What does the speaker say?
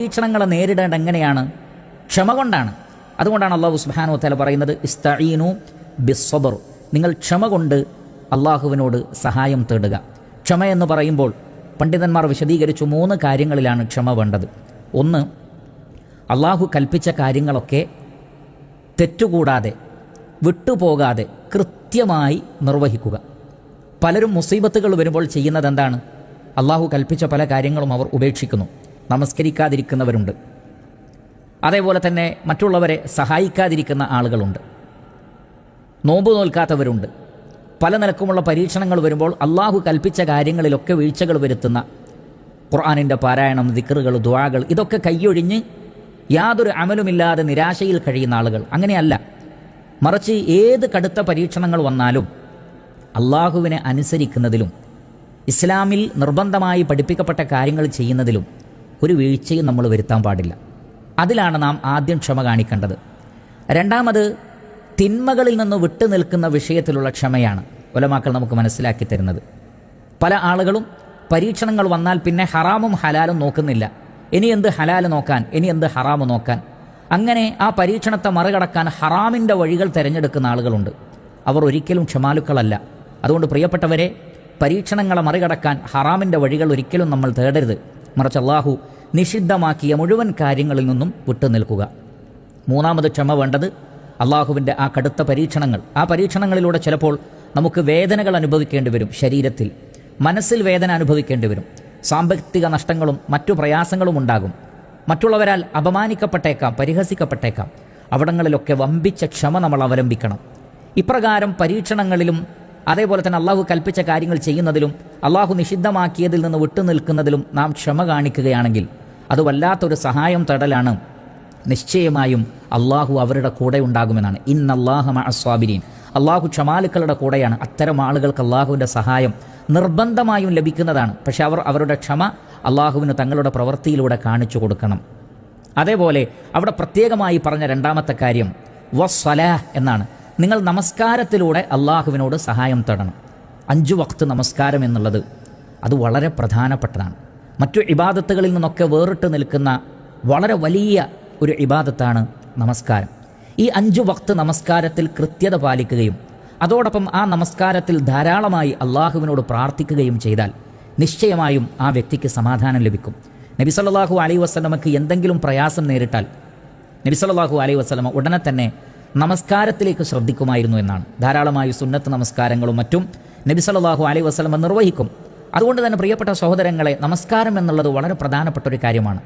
പരീക്ഷണങ്ങളെ നേരിടേണ്ട എങ്ങനെയാണ്? ക്ഷമ കൊണ്ടാണ്. അതുകൊണ്ടാണ് അല്ലാഹു സുബ്ഹാനഹു വ തആല പറയുന്നത് ഇസ്തഈനു ബിസ്സബ്ർ, നിങ്ങൾ ക്ഷമ കൊണ്ട് അള്ളാഹുവിനോട് സഹായം തേടുക. ക്ഷമ എന്ന് പറയുമ്പോൾ പണ്ഡിതന്മാർ വിശദീകരിച്ചു 3 കാര്യങ്ങളിലാണ് ക്ഷമ വേണ്ടത്. ഒന്ന്, അള്ളാഹു കൽപ്പിച്ച കാര്യങ്ങളൊക്കെ തെറ്റുകൂടാതെ വിട്ടുപോകാതെ കൃത്യമായി നിർവഹിക്കുക. പലരും മുസീബത്തുകൾ വരുമ്പോൾ ചെയ്യുന്നത് എന്താണ്? അള്ളാഹു കൽപ്പിച്ച പല കാര്യങ്ങളും അവർ ഉപേക്ഷിക്കുന്നു. നമസ്കരിക്കാതിരിക്കുന്നവരുണ്ട്, അതേപോലെ തന്നെ മറ്റുള്ളവരെ സഹായിക്കാതിരിക്കുന്ന ആളുകളുണ്ട്, നോമ്പ് നോൽക്കാത്തവരുണ്ട്. പല നിലക്കുമുള്ള പരീക്ഷണങ്ങൾ വരുമ്പോൾ അള്ളാഹു കൽപ്പിച്ച കാര്യങ്ങളിലൊക്കെ വീഴ്ചകൾ വരുത്തുന്ന, ഖുർആനിൻ്റെ പാരായണം, ദിക്റുകൾ, ദുആകൾ ഇതൊക്കെ കൈയൊഴിഞ്ഞ് യാതൊരു അമലുമില്ലാതെ നിരാശയിൽ കഴിയുന്ന ആളുകൾ അങ്ങനെയല്ല. മറിച്ച് ഏത് കടുത്ത പരീക്ഷണങ്ങൾ വന്നാലും അള്ളാഹുവിനെ അനുസരിക്കുന്നതിലും ഇസ്ലാമിൽ നിർബന്ധമായി പഠിപ്പിക്കപ്പെട്ട കാര്യങ്ങൾ ചെയ്യുന്നതിലും ഒരു വീഴ്ചയും നമ്മൾ വരുത്താൻ പാടില്ല. അതിലാണ് നാം ആദ്യം ക്ഷമ കാണിക്കേണ്ടത്. രണ്ടാമത്, തിന്മകളിൽ നിന്ന് വിട്ടു നിൽക്കുന്ന വിഷയത്തിലുള്ള ക്ഷമയാണ് ഉലമാക്കൾ നമുക്ക് മനസ്സിലാക്കി തരുന്നത്. പല ആളുകളും പരീക്ഷണങ്ങൾ വന്നാൽ പിന്നെ ഹറാമും ഹലാലും നോക്കുന്നില്ല. ഇനി എന്ത് ഹലാൽ നോക്കാൻ, ഇനി എന്ത് ഹറാമ് നോക്കാൻ. അങ്ങനെ ആ പരീക്ഷണത്തെ മറികടക്കാൻ ഹറാമിൻ്റെ വഴികൾ തിരഞ്ഞെടുക്കുന്ന ആളുകളുണ്ട്. അവർ ഒരിക്കലും ക്ഷമാലുക്കളല്ല. അതുകൊണ്ട് പ്രിയപ്പെട്ടവരെ, പരീക്ഷണങ്ങളെ മറികടക്കാൻ ഹറാമിൻ്റെ വഴികൾ ഒരിക്കലും നമ്മൾ തേടരുത്. മറിച്ച് അള്ളാഹു നിഷിദ്ധമാക്കിയ മുഴുവൻ കാര്യങ്ങളിൽ നിന്നും വിട്ടു നിൽക്കുക. മൂന്നാമത് ക്ഷമ വേണ്ടത് അള്ളാഹുവിൻ്റെ ആ കടുത്ത പരീക്ഷണങ്ങൾ, ആ പരീക്ഷണങ്ങളിലൂടെ ചിലപ്പോൾ നമുക്ക് വേദനകൾ അനുഭവിക്കേണ്ടി വരും. ശരീരത്തിൽ, മനസ്സിൽ വേദന അനുഭവിക്കേണ്ടി വരും. സാമ്പത്തിക നഷ്ടങ്ങളും മറ്റു പ്രയാസങ്ങളും ഉണ്ടാകും. മറ്റുള്ളവരാൽ അപമാനിക്കപ്പെട്ടേക്കാം, പരിഹസിക്കപ്പെട്ടേക്കാം. അവിടങ്ങളിലൊക്കെ വമ്പിച്ച ക്ഷമ നമ്മൾ അവലംബിക്കണം. ഇപ്രകാരം പരീക്ഷണങ്ങളിലും അതേപോലെ തന്നെ അള്ളാഹു കൽപ്പിച്ച കാര്യങ്ങൾ ചെയ്യുന്നതിലും അള്ളാഹു നിഷിദ്ധമാക്കിയതിൽ നിന്ന് വിട്ടുനിൽക്കുന്നതിലും നാം ക്ഷമ കാണിക്കുകയാണെങ്കിൽ അത് വല്ലാത്തൊരു സഹായം തേടലാണ്. നിശ്ചയമായും അള്ളാഹു അവരുടെ കൂടെ ഉണ്ടാകുമെന്നാണ്. ഇന്നല്ലാഹ മഅസ്സാബിരീൻ, അള്ളാഹു ക്ഷമാലുക്കളുടെ കൂടെയാണ്. അത്തരം ആളുകൾക്ക് അള്ളാഹുവിൻ്റെ സഹായം നിർബന്ധമായും ലഭിക്കുന്നതാണ്. പക്ഷെ അവർ അവരുടെ ക്ഷമ അള്ളാഹുവിന് തങ്ങളുടെ പ്രവൃത്തിയിലൂടെ കാണിച്ചു കൊടുക്കണം. അതേപോലെ അവിടെ പ്രത്യേകമായി പറഞ്ഞ രണ്ടാമത്തെ കാര്യം വസ്സലാഹ് എന്നാണ്. നിങ്ങൾ നമസ്കാരത്തിലൂടെ അള്ളാഹുവിനോട് സഹായം തേടണം. 5 വഖ്ത് നമസ്കാരം എന്നുള്ളത് അത് വളരെ പ്രധാനപ്പെട്ടതാണ്. മറ്റു ഇബാദത്തുകളിൽ നിന്നൊക്കെ വേറിട്ട് നിൽക്കുന്ന വളരെ വലിയ ഒരു ഇബാദത്താണ് നമസ്കാരം. ഈ 5 വഖ്ത് നമസ്കാരത്തിൽ കൃത്യത പാലിക്കുകയും അതോടൊപ്പം ആ നമസ്കാരത്തിൽ ധാരാളമായി അള്ളാഹുവിനോട് പ്രാർത്ഥിക്കുകയും ചെയ്താൽ നിശ്ചയമായും ആ വ്യക്തിക്ക് സമാധാനം ലഭിക്കും. നബി സല്ലല്ലാഹു അലൈഹി വസല്ലമക്ക് എന്തെങ്കിലും പ്രയാസം നേരിട്ടാൽ നബി സല്ലല്ലാഹു അലൈഹി വസല്ലമ ഉടനെ തന്നെ നമസ്കാരത്തിലേക്ക് ശ്രദ്ധിക്കുമായിരുന്നു എന്നാണ്. ധാരാളമായി സുന്നത്ത് നമസ്കാരങ്ങളും മറ്റും നബി സല്ലല്ലാഹു അലൈഹി വസല്ലമ നിർവഹിക്കും. അതുകൊണ്ട് തന്നെ പ്രിയപ്പെട്ട സഹോദരങ്ങളെ, നമസ്കാരം എന്നുള്ളത് വളരെ പ്രധാനപ്പെട്ട ഒരു കാര്യമാണ്.